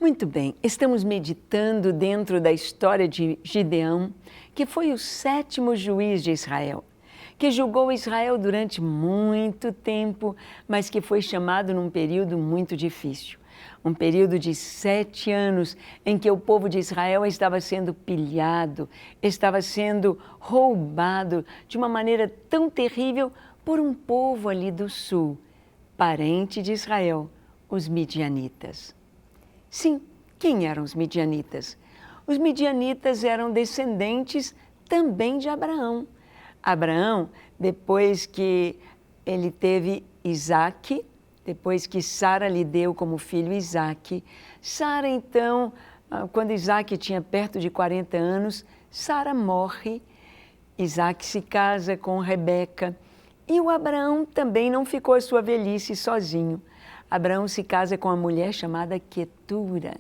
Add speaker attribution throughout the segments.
Speaker 1: Muito bem, estamos meditando dentro da história de Gideão, que foi o 7º juiz de Israel, que julgou Israel durante muito tempo, mas que foi chamado num período muito difícil. Um período de 7 anos em que o povo de Israel estava sendo pilhado, estava sendo roubado de uma maneira tão terrível por um povo ali do sul, parente de Israel, os midianitas. Sim, quem eram os midianitas? Os midianitas eram descendentes também de Abraão. Abraão, depois que ele teve Isaque, depois que Sara lhe deu como filho Isaque, Sara então, quando Isaque tinha perto de 40 anos, Sara morre, Isaque se casa com Rebeca e o Abraão também não ficou a sua velhice sozinho. Abraão se casa com uma mulher chamada Quetura.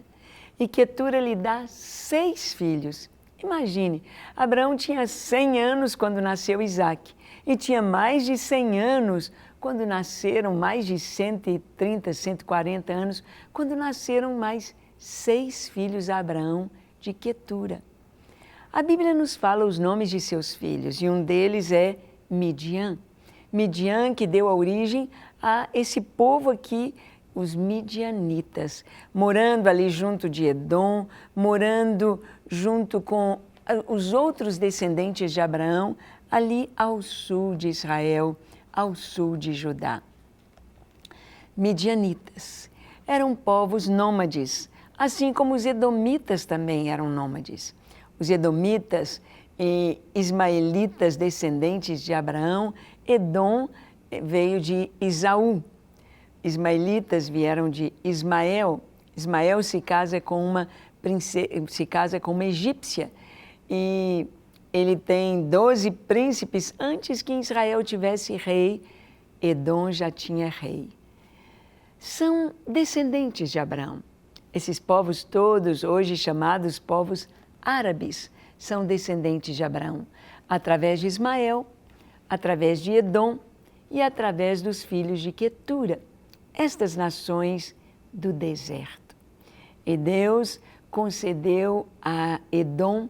Speaker 1: E Quetura lhe dá 6 filhos. Imagine, Abraão tinha 100 anos quando nasceu Isaque. E tinha mais de 100 anos quando nasceram, mais de 130, 140 anos, quando nasceram mais 6 filhos a Abraão de Quetura. A Bíblia nos fala os nomes de seus filhos e um deles é Midian. Midian que deu a origem a esse povo aqui, os midianitas, morando ali junto de Edom, morando junto com os outros descendentes de Abraão, ali ao sul de Israel, ao sul de Judá. Midianitas eram povos nômades, assim como os edomitas também eram nômades. Os edomitas e ismaelitas, descendentes de Abraão, Edom veio de Esaú. Ismaelitas vieram de Ismael. Ismael se casa com uma egípcia e ele tem 12 príncipes. Antes que Israel tivesse rei, Edom já tinha rei. São descendentes de Abraão. Esses povos todos, hoje chamados povos árabes, são descendentes de Abraão, através de Ismael, através de Edom e através dos filhos de Quetura, estas nações do deserto. E Deus concedeu a Edom,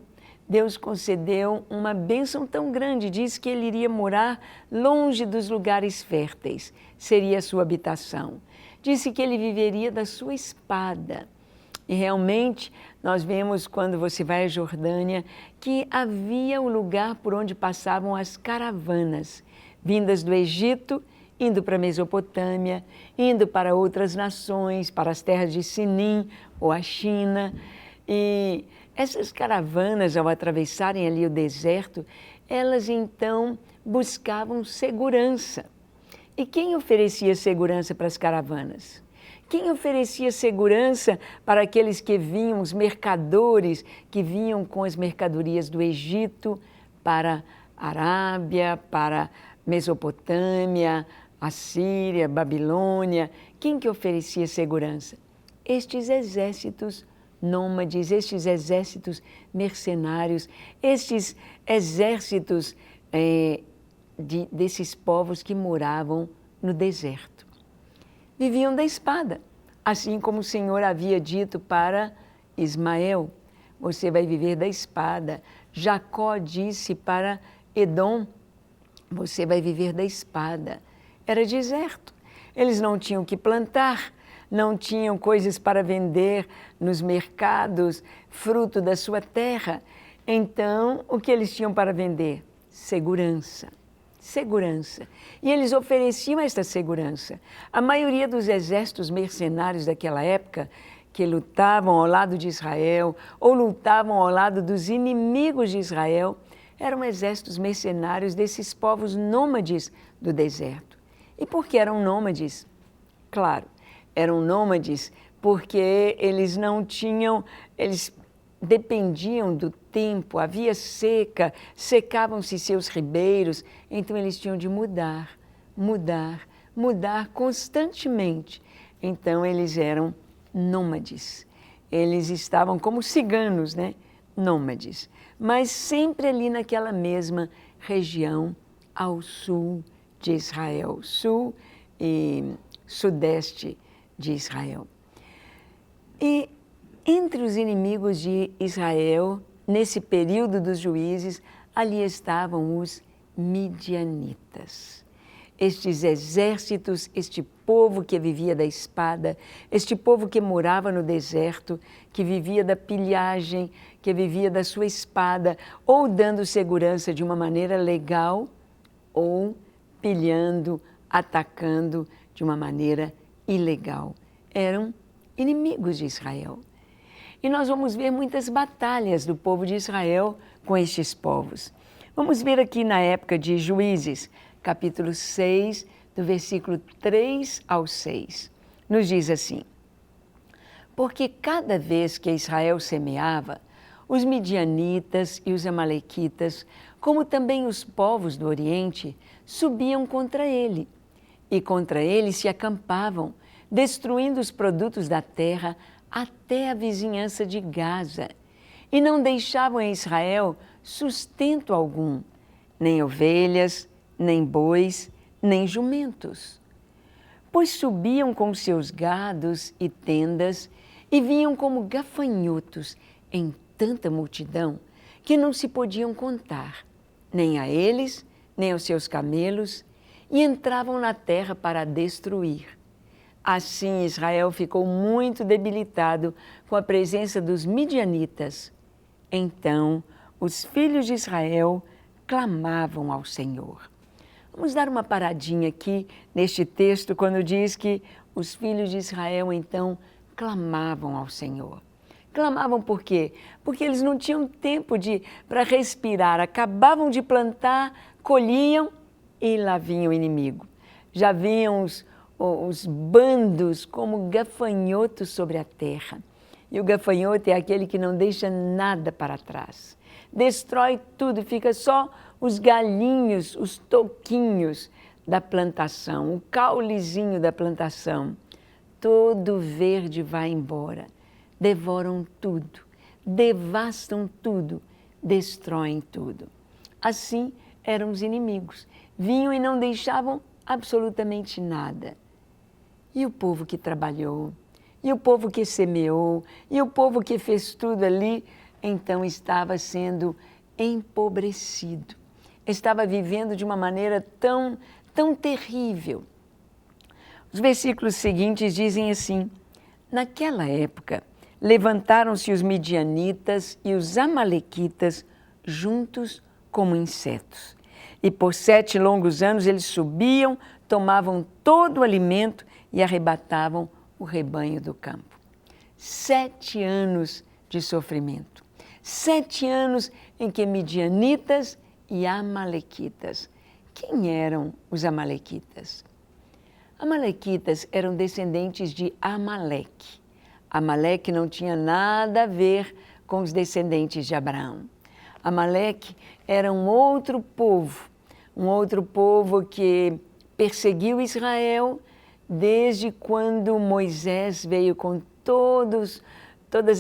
Speaker 1: Deus concedeu uma bênção tão grande, diz que ele iria morar longe dos lugares férteis, seria a sua habitação. Disse que ele viveria da sua espada. E realmente, nós vemos quando você vai à Jordânia, que havia um lugar por onde passavam as caravanas, vindas do Egito, indo para a Mesopotâmia, indo para outras nações, para as terras de Sinim ou a China. E essas caravanas, ao atravessarem ali o deserto, elas então buscavam segurança. E quem oferecia segurança para as caravanas? Quem oferecia segurança para aqueles que vinham, os mercadores que vinham com as mercadorias do Egito para a Arábia, para Mesopotâmia, Assíria, Babilônia? Quem que oferecia segurança? Estes exércitos nômades, estes exércitos mercenários, estes exércitos desses povos que moravam no deserto. Viviam da espada, assim como o Senhor havia dito para Ismael, você vai viver da espada. Jacó disse para Edom, você vai viver da espada. Era deserto, eles não tinham que plantar, não tinham coisas para vender nos mercados, fruto da sua terra. Então, o que eles tinham para vender? Segurança. Segurança. E eles ofereciam esta segurança. A maioria dos exércitos mercenários daquela época, que lutavam ao lado de Israel ou lutavam ao lado dos inimigos de Israel, eram exércitos mercenários desses povos nômades do deserto. E por que eram nômades? Claro, eram nômades porque eles não tinham, eles dependiam do tempo, havia seca, secavam-se seus ribeiros, então eles tinham de mudar constantemente. Então eles eram nômades, eles estavam como ciganos, né? Nômades, mas sempre ali naquela mesma região ao sul de Israel, sul e sudeste de Israel. E Entre os inimigos de Israel, nesse período dos juízes, ali estavam os midianitas. Estes exércitos, este povo que vivia da espada, este povo que morava no deserto, que vivia da pilhagem, que vivia da sua espada, ou dando segurança de uma maneira legal, ou pilhando, atacando de uma maneira ilegal. Eram inimigos de Israel. E nós vamos ver muitas batalhas do povo de Israel com estes povos. Vamos ver aqui na época de Juízes, capítulo 6, do versículo 3 ao 6. Nos diz assim: porque cada vez que Israel semeava, os midianitas e os amalequitas, como também os povos do Oriente, subiam contra ele. E contra ele se acampavam, destruindo os produtos da terra até a vizinhança de Gaza. E não deixavam em Israel sustento algum, nem ovelhas, nem bois, nem jumentos. Pois subiam com seus gados e tendas e vinham como gafanhotos em tanta multidão que não se podiam contar, nem a eles, nem aos seus camelos, e entravam na terra para a destruir. Assim Israel ficou muito debilitado com a presença dos midianitas. Então os filhos de Israel clamavam ao Senhor. Vamos dar uma paradinha aqui neste texto, quando diz que os filhos de Israel, então, clamavam ao Senhor. Clamavam por quê? Porque eles não tinham tempo para respirar, acabavam de plantar, colhiam e lá vinha o inimigo. Já vinham os bandos como gafanhotos sobre a terra. E o gafanhoto é aquele que não deixa nada para trás. Destrói tudo, fica só os galhinhos, os toquinhos da plantação, o caulezinho da plantação. Todo verde vai embora. Devoram tudo, devastam tudo, destroem tudo. Assim eram os inimigos. Vinham e não deixavam absolutamente nada. E o povo que trabalhou, e o povo que semeou, e o povo que fez tudo ali, então estava sendo empobrecido. Estava vivendo de uma maneira tão terrível. Os versículos seguintes dizem assim: naquela época, levantaram-se os midianitas e os amalequitas juntos como insetos. E por 7 longos anos eles subiam, tomavam todo o alimento e arrebatavam o rebanho do campo. 7 anos de sofrimento. 7 anos em que midianitas e amalequitas. Quem eram os amalequitas? Amalequitas eram descendentes de Amaleque. Amaleque não tinha nada a ver com os descendentes de Abraão. Amaleque era um outro povo que perseguiu Israel desde quando Moisés veio com todas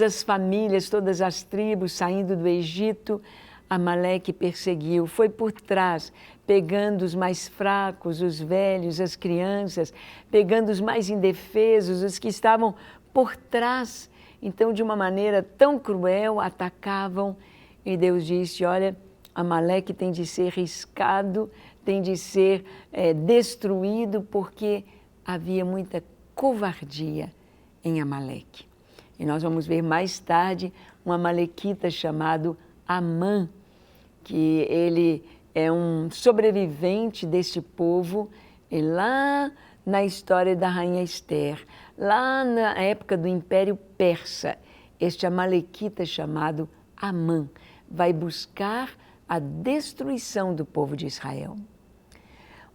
Speaker 1: as famílias, todas as tribos saindo do Egito. Amaleque perseguiu, foi por trás, pegando os mais fracos, os velhos, as crianças, pegando os mais indefesos, os que estavam por trás. Então, de uma maneira tão cruel, atacavam. E Deus disse: olha, Amaleque tem de ser riscado, tem de ser destruído, porque havia muita covardia em Amaleque. E nós vamos ver mais tarde um amalequita chamado Amã, que ele é um sobrevivente deste povo, e lá na história da rainha Esther, lá na época do Império Persa, este amalequita chamado Amã vai buscar a destruição do povo de Israel.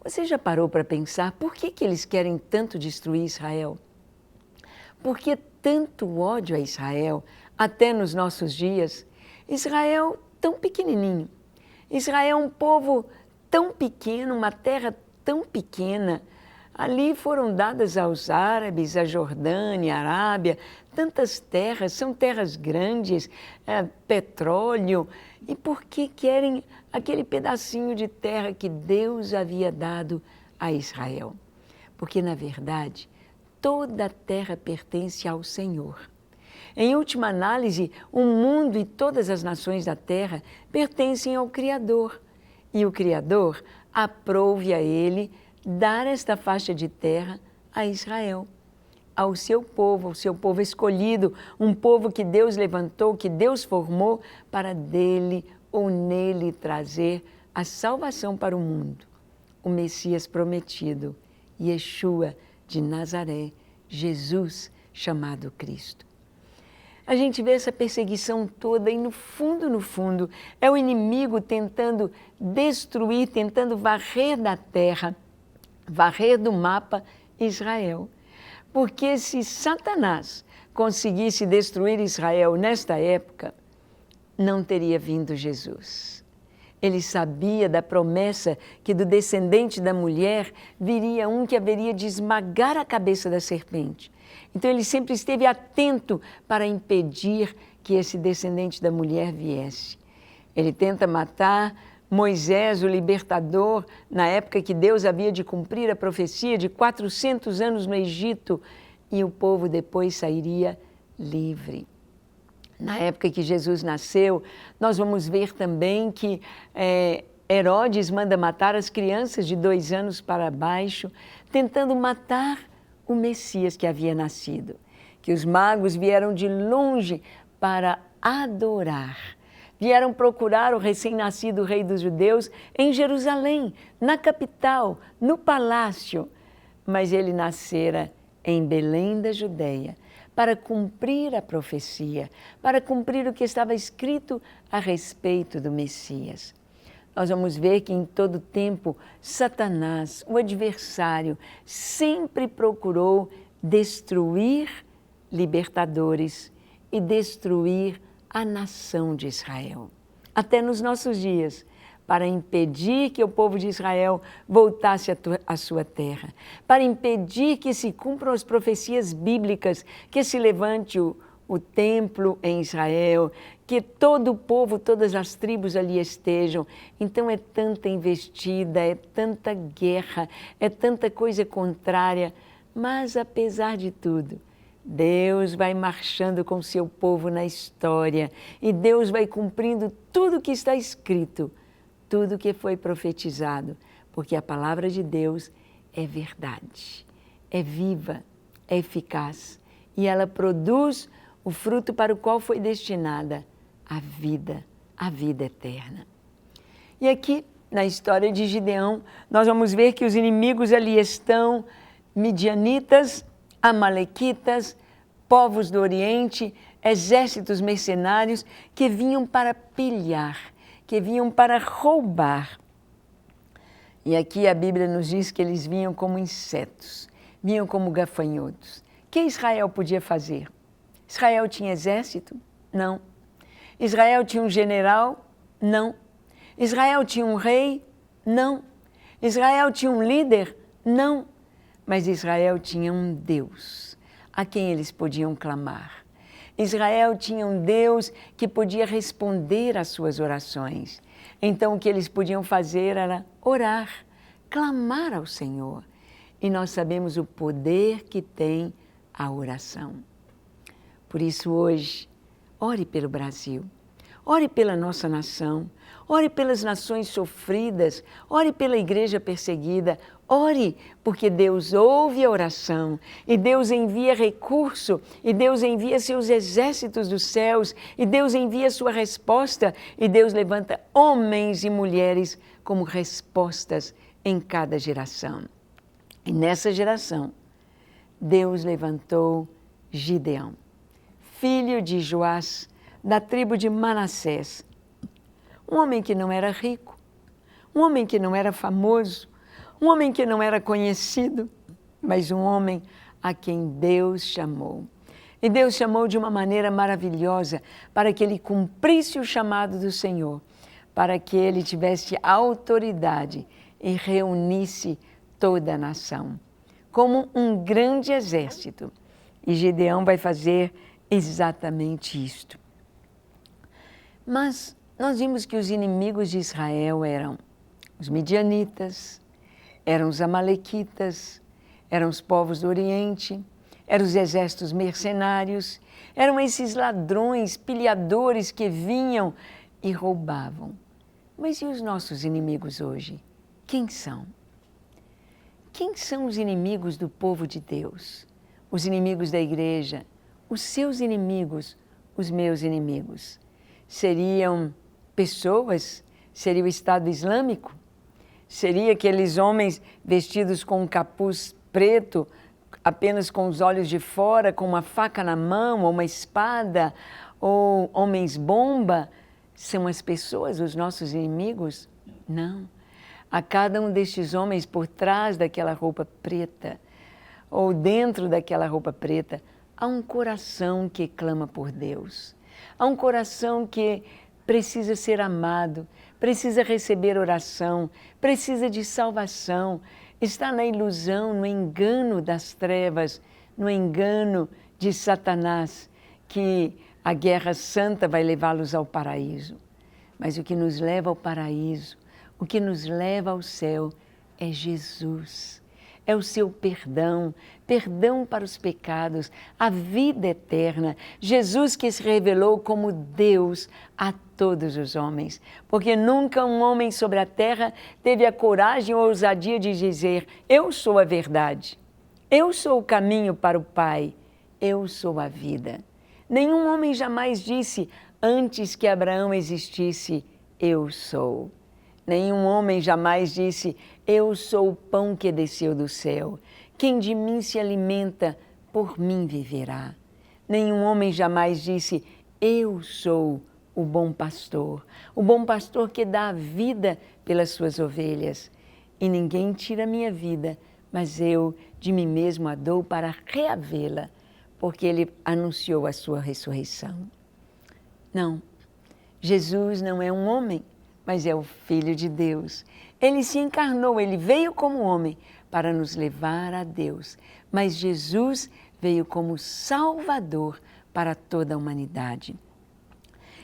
Speaker 1: Você já parou para pensar por que eles querem tanto destruir Israel? Por que tanto ódio a Israel até nos nossos dias? Israel tão pequenininho. Israel é um povo tão pequeno, uma terra tão pequena. Ali foram dadas aos árabes, a Jordânia, a Arábia, tantas terras, são terras grandes, petróleo. E por que querem aquele pedacinho de terra que Deus havia dado a Israel? Porque, na verdade, toda a terra pertence ao Senhor. Em última análise, o mundo e todas as nações da terra pertencem ao Criador. E o Criador aprouve a ele dar esta faixa de terra a Israel, ao seu povo escolhido, um povo que Deus levantou, que Deus formou para dele ou nele trazer a salvação para o mundo. O Messias prometido, Yeshua de Nazaré, Jesus chamado Cristo. A gente vê essa perseguição toda e no fundo, é o inimigo tentando destruir, tentando varrer da terra, varrer do mapa Israel. Porque se Satanás conseguisse destruir Israel nesta época, não teria vindo Jesus. Ele sabia da promessa que do descendente da mulher viria um que haveria de esmagar a cabeça da serpente. Então ele sempre esteve atento para impedir que esse descendente da mulher viesse. Ele tenta matar Moisés, o libertador, na época que Deus havia de cumprir a profecia de 400 anos no Egito, e o povo depois sairia livre. Na época que Jesus nasceu, nós vamos ver também que Herodes manda matar as crianças de 2 anos para baixo, tentando matar o Messias que havia nascido. Que os magos vieram de longe para adorar. Vieram procurar o recém-nascido rei dos judeus em Jerusalém, na capital, no palácio. Mas ele nascera em Belém da Judeia, para cumprir a profecia, para cumprir o que estava escrito a respeito do Messias. Nós vamos ver que em todo tempo, Satanás, o adversário, sempre procurou destruir libertadores e destruir a nação de Israel. Até nos nossos dias, para impedir que o povo de Israel voltasse à sua terra, para impedir que se cumpram as profecias bíblicas, que se levante o templo em Israel, que todo o povo, todas as tribos ali estejam. Então é tanta investida, é tanta guerra, é tanta coisa contrária, mas apesar de tudo, Deus vai marchando com o seu povo na história e Deus vai cumprindo tudo que está escrito, tudo que foi profetizado, porque a palavra de Deus é verdade, é viva, é eficaz e ela produz o fruto para o qual foi destinada a vida eterna. E aqui, na história de Gideão, nós vamos ver que os inimigos ali estão midianitas, amalequitas, povos do Oriente, exércitos mercenários que vinham para pilhar, que vinham para roubar. E aqui a Bíblia nos diz que eles vinham como insetos, vinham como gafanhotos. O que Israel podia fazer? Israel tinha exército? Não. Israel tinha um general? Não. Israel tinha um rei? Não. Israel tinha um líder? Não. Mas Israel tinha um Deus a quem eles podiam clamar. Israel tinha um Deus que podia responder às suas orações. Então o que eles podiam fazer era orar, clamar ao Senhor. E nós sabemos o poder que tem a oração. Por isso hoje, ore pelo Brasil, ore pela nossa nação, ore pelas nações sofridas, ore pela igreja perseguida, ore porque Deus ouve a oração e Deus envia recurso e Deus envia seus exércitos dos céus e Deus envia sua resposta e Deus levanta homens e mulheres como respostas em cada geração. E nessa geração, Deus levantou Gideão, filho de Joás, da tribo de Manassés. Um homem que não era rico, um homem que não era famoso, um homem que não era conhecido, mas um homem a quem Deus chamou. E Deus chamou de uma maneira maravilhosa para que ele cumprisse o chamado do Senhor, para que ele tivesse autoridade e reunisse toda a nação, como um grande exército. E Gideão vai fazer exatamente isto. Mas nós vimos que os inimigos de Israel eram os midianitas, eram os amalequitas, eram os povos do Oriente, eram os exércitos mercenários, eram esses ladrões, pilhadores que vinham e roubavam. Mas e os nossos inimigos hoje? Quem são? Quem são os inimigos do povo de Deus? Os inimigos da igreja, os seus inimigos, os meus inimigos. Seriam pessoas? Seria o Estado Islâmico? Seria aqueles homens vestidos com um capuz preto, apenas com os olhos de fora, com uma faca na mão, ou uma espada, ou homens-bomba? São as pessoas os nossos inimigos? Não. A cada um destes homens por trás daquela roupa preta, ou dentro daquela roupa preta, há um coração que clama por Deus. Há um coração que precisa ser amado, precisa receber oração, precisa de salvação, está na ilusão, no engano das trevas, no engano de Satanás, que a guerra santa vai levá-los ao paraíso. Mas o que nos leva ao paraíso, o que nos leva ao céu é Jesus. É o seu perdão, perdão para os pecados, a vida eterna. Jesus que se revelou como Deus a todos os homens. Porque nunca um homem sobre a terra teve a coragem ou a ousadia de dizer: eu sou a verdade, eu sou o caminho para o Pai, eu sou a vida. Nenhum homem jamais disse, antes que Abraão existisse, eu sou. Nenhum homem jamais disse, eu sou o pão que desceu do céu. Quem de mim se alimenta, por mim viverá. Nenhum homem jamais disse, eu sou o bom pastor que dá a vida pelas suas ovelhas. E ninguém tira a minha vida, mas eu de mim mesmo a dou para reavê-la, porque ele anunciou a sua ressurreição. Não, Jesus não é um homem, mas é o Filho de Deus. Ele se encarnou, ele veio como homem para nos levar a Deus. Mas Jesus veio como Salvador para toda a humanidade.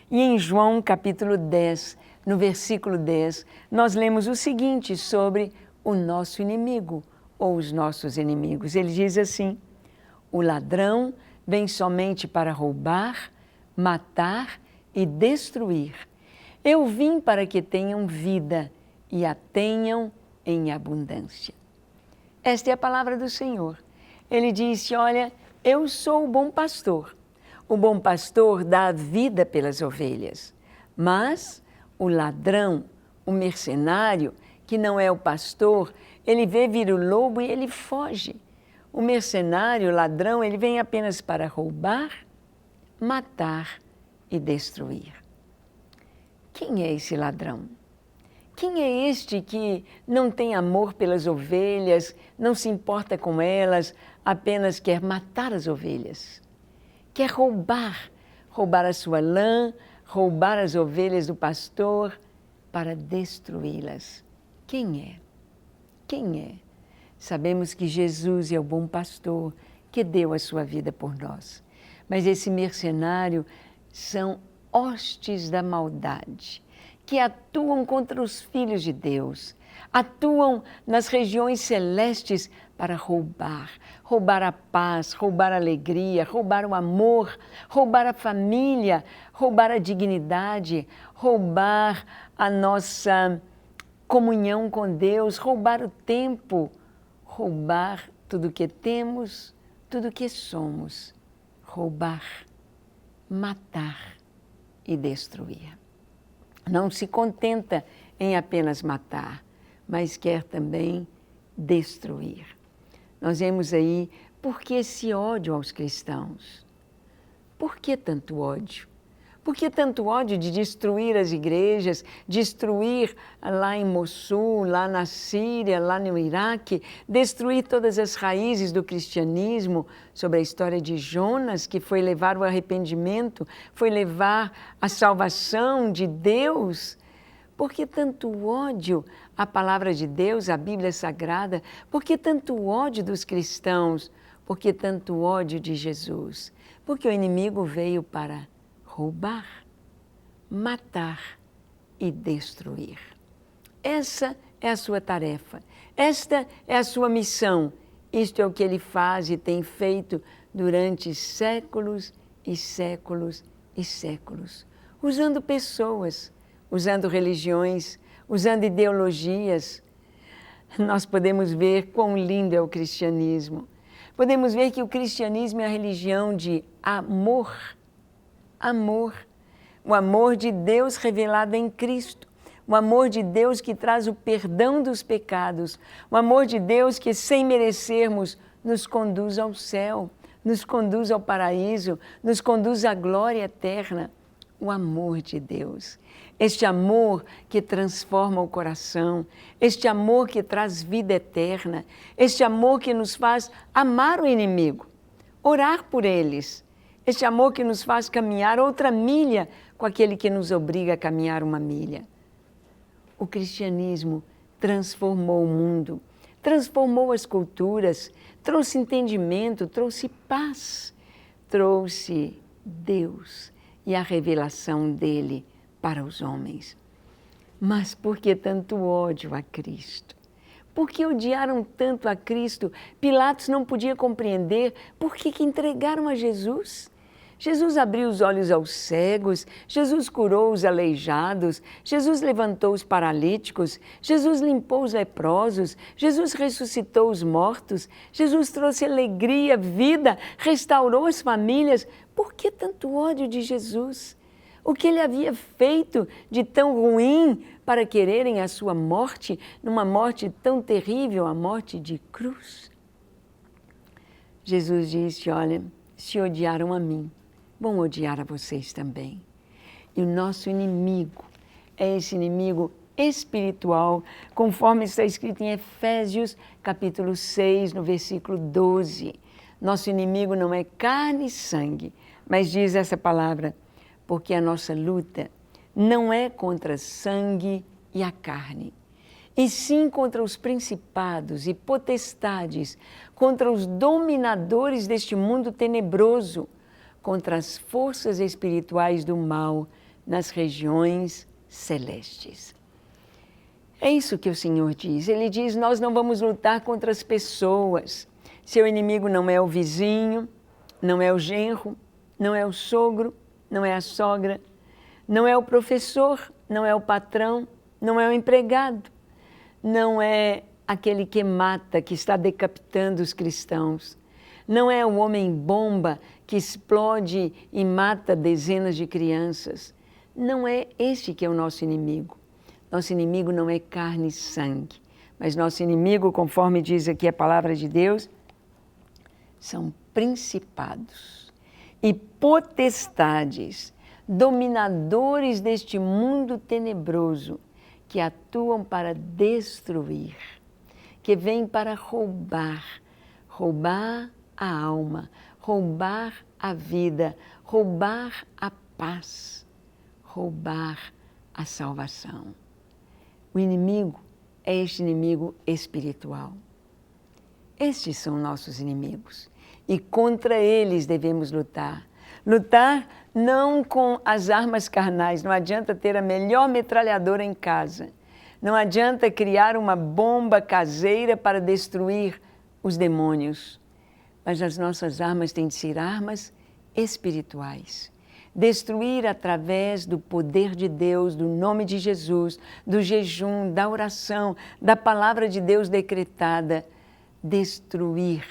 Speaker 1: E em João capítulo 10, no versículo 10, nós lemos o seguinte sobre o nosso inimigo, ou os nossos inimigos. Ele diz assim, o ladrão vem somente para roubar, matar e destruir. Eu vim para que tenham vida e a tenham em abundância. Esta é a palavra do Senhor. Ele disse, olha, eu sou o bom pastor. O bom pastor dá a vida pelas ovelhas. Mas o ladrão, o mercenário, que não é o pastor, ele vê vir o lobo e ele foge. O mercenário, o ladrão, ele vem apenas para roubar, matar e destruir. Quem é esse ladrão? Quem é este que não tem amor pelas ovelhas, não se importa com elas, apenas quer matar as ovelhas? Quer roubar a sua lã, roubar as ovelhas do pastor para destruí-las. Quem é? Quem é? Sabemos que Jesus é o bom pastor que deu a sua vida por nós. Mas esse mercenário são hostes da maldade, que atuam contra os filhos de Deus, atuam nas regiões celestes para roubar a paz, roubar a alegria, roubar o amor, roubar a família, roubar a dignidade, roubar a nossa comunhão com Deus, roubar o tempo, roubar tudo o que temos, tudo o que somos, roubar, matar e destruir. Não se contenta em apenas matar, mas quer também destruir. Nós vemos aí, por que esse ódio aos cristãos? Por que tanto ódio? Por que tanto ódio de destruir as igrejas, destruir lá em Mossul, lá na Síria, lá no Iraque, destruir todas as raízes do cristianismo, sobre a história de Jonas, que foi levar o arrependimento, foi levar a salvação de Deus? Por que tanto ódio à palavra de Deus, à Bíblia Sagrada? Por que tanto ódio dos cristãos? Por que tanto ódio de Jesus? Porque o inimigo veio para roubar, matar e destruir. Essa é a sua tarefa, esta é a sua missão Isto é o que ele faz e tem feito durante séculos e séculos e séculos, usando pessoas, usando religiões, usando ideologias. Nós podemos ver quão lindo é o cristianismo. Podemos ver que o cristianismo é a religião de amor. Amor. O amor de Deus revelado em Cristo. O amor de Deus que traz o perdão dos pecados. O amor de Deus que, sem merecermos, nos conduz ao céu, nos conduz ao paraíso, nos conduz à glória eterna. O amor de Deus. Este amor que transforma o coração, este amor que traz vida eterna, este amor que nos faz amar o inimigo, orar por eles, este amor que nos faz caminhar outra milha com aquele que nos obriga a caminhar uma milha. O cristianismo transformou o mundo, transformou as culturas, trouxe entendimento, trouxe paz, trouxe Deus e a revelação dele para os homens. Mas por que tanto ódio a Cristo? Por que odiaram tanto a Cristo? Pilatos não podia compreender por que entregaram a Jesus. Jesus abriu os olhos aos cegos, Jesus curou os aleijados, Jesus levantou os paralíticos, Jesus limpou os leprosos, Jesus ressuscitou os mortos, Jesus trouxe alegria, vida, restaurou as famílias. Por que tanto ódio de Jesus? O que ele havia feito de tão ruim para quererem a sua morte, numa morte tão terrível, a morte de cruz? Jesus disse, olha, se odiaram a mim, vão odiar a vocês também. E o nosso inimigo é esse inimigo espiritual, conforme está escrito em Efésios, capítulo 6, no versículo 12. Nosso inimigo não é carne e sangue, mas diz essa palavra, porque a nossa luta não é contra sangue e a carne, e sim contra os principados e potestades, contra os dominadores deste mundo tenebroso, contra as forças espirituais do mal nas regiões celestes. É isso que o Senhor diz. Ele diz, nós não vamos lutar contra as pessoas. Seu inimigo não é o vizinho, não é o genro, não é o sogro, não é a sogra, não é o professor, não é o patrão, não é o empregado, não é aquele que mata, que está decapitando os cristãos, não é o homem-bomba que explode e mata dezenas de crianças. Não é este que é o nosso inimigo. Nosso inimigo não é carne e sangue, mas nosso inimigo, conforme diz aqui a palavra de Deus, são principados e potestades, dominadores deste mundo tenebroso, que atuam para destruir, que vêm para roubar a alma, roubar a vida, roubar a paz, roubar a salvação. O inimigo é este inimigo espiritual. Estes são nossos inimigos e contra eles devemos lutar. Lutar não com as armas carnais, não adianta ter a melhor metralhadora em casa, não adianta criar uma bomba caseira para destruir os demônios, mas as nossas armas têm de ser armas espirituais. Destruir através do poder de Deus, do nome de Jesus, do jejum, da oração, da palavra de Deus decretada, destruir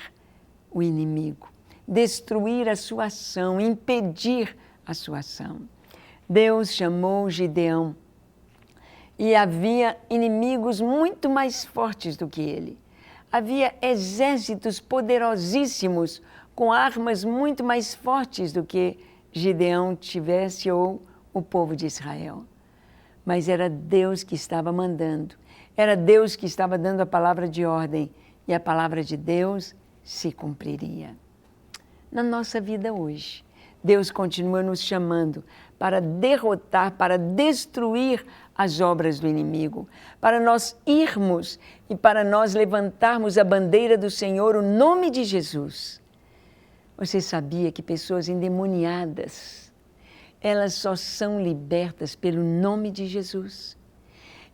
Speaker 1: o inimigo, destruir a sua ação, impedir a sua ação. Deus chamou Gideão e havia inimigos muito mais fortes do que ele. Havia exércitos poderosíssimos com armas muito mais fortes do que Gideão tivesse ou o povo de Israel. Mas era Deus que estava mandando, era Deus que estava dando a palavra de ordem e a palavra de Deus se cumpriria. Na nossa vida hoje, Deus continua nos chamando para derrotar, para destruir as obras do inimigo, para nós irmos e para nós levantarmos a bandeira do Senhor, o nome de Jesus. Você sabia que pessoas endemoniadas, elas só são libertas pelo nome de Jesus?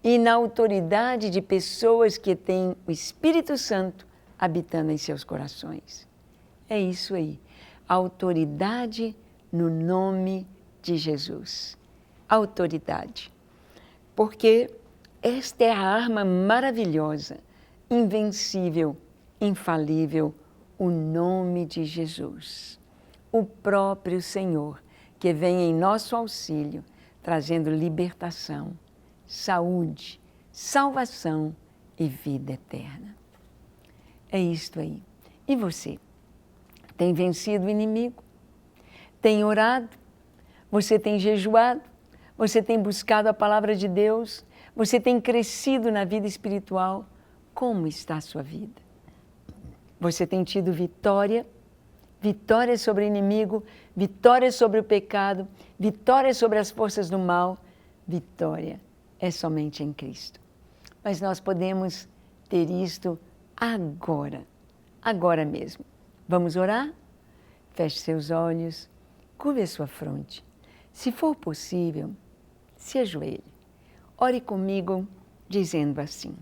Speaker 1: E na autoridade de pessoas que têm o Espírito Santo, habitando em seus corações. É isso aí. Autoridade no nome de Jesus. Autoridade. Porque esta é a arma maravilhosa, invencível, infalível, o nome de Jesus. O próprio Senhor, que vem em nosso auxílio, trazendo libertação, saúde, salvação e vida eterna. É isto aí. E você? Tem vencido o inimigo? Tem orado? Você tem jejuado? Você tem buscado a palavra de Deus? Você tem crescido na vida espiritual? Como está a sua vida? Você tem tido vitória? Vitória sobre o inimigo, vitória sobre o pecado, vitória sobre as forças do mal. Vitória é somente em Cristo. Mas nós podemos ter isto agora, agora mesmo. Vamos orar? Feche seus olhos, curve a sua fronte. Se for possível, se ajoelhe. Ore comigo dizendo assim: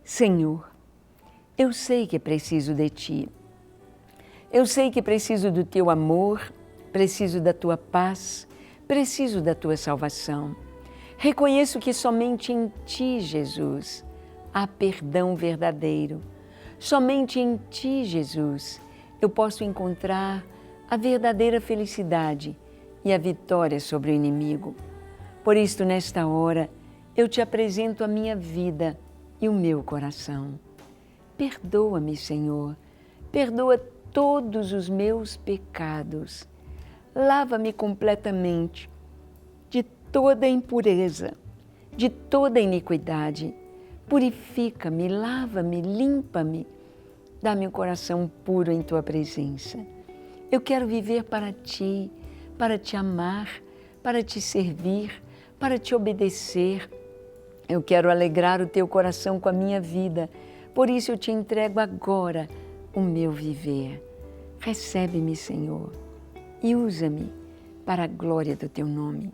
Speaker 1: Senhor, eu sei que preciso de Ti. Eu sei que preciso do Teu amor, preciso da Tua paz, preciso da Tua salvação. Reconheço que somente em Ti, Jesus, há perdão verdadeiro. Somente em Ti, Jesus, eu posso encontrar a verdadeira felicidade e a vitória sobre o inimigo. Por isto, nesta hora, eu Te apresento a minha vida e o meu coração. Perdoa-me, Senhor, perdoa todos os meus pecados. Lava-me completamente de toda impureza, de toda iniquidade. Purifica-me, lava-me, limpa-me. Dá-me um coração puro em Tua presença. Eu quero viver para Ti, para Te amar, para Te servir, para Te obedecer. Eu quero alegrar o Teu coração com a minha vida. Por isso eu Te entrego agora o meu viver. Recebe-me, Senhor, e usa-me para a glória do Teu nome.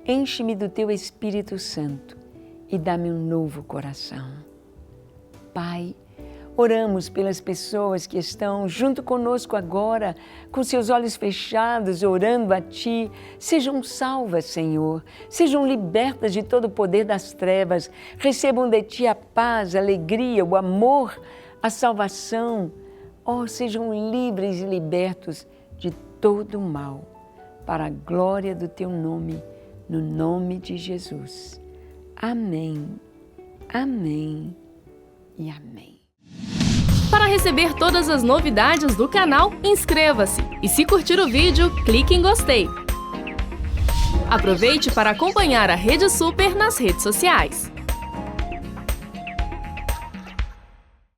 Speaker 1: Enche-me do Teu Espírito Santo e dá-me um novo coração. Pai, oramos pelas pessoas que estão junto conosco agora, com seus olhos fechados, orando a Ti. Sejam salvas, Senhor. Sejam libertas de todo o poder das trevas. Recebam de Ti a paz, a alegria, o amor, a salvação. Oh, sejam livres e libertos de todo o mal, para a glória do Teu nome, no nome de Jesus. Amém, amém e amém.
Speaker 2: Para receber todas as novidades do canal, inscreva-se e, se curtir o vídeo, clique em gostei. Aproveite para acompanhar a Rede Super nas redes sociais.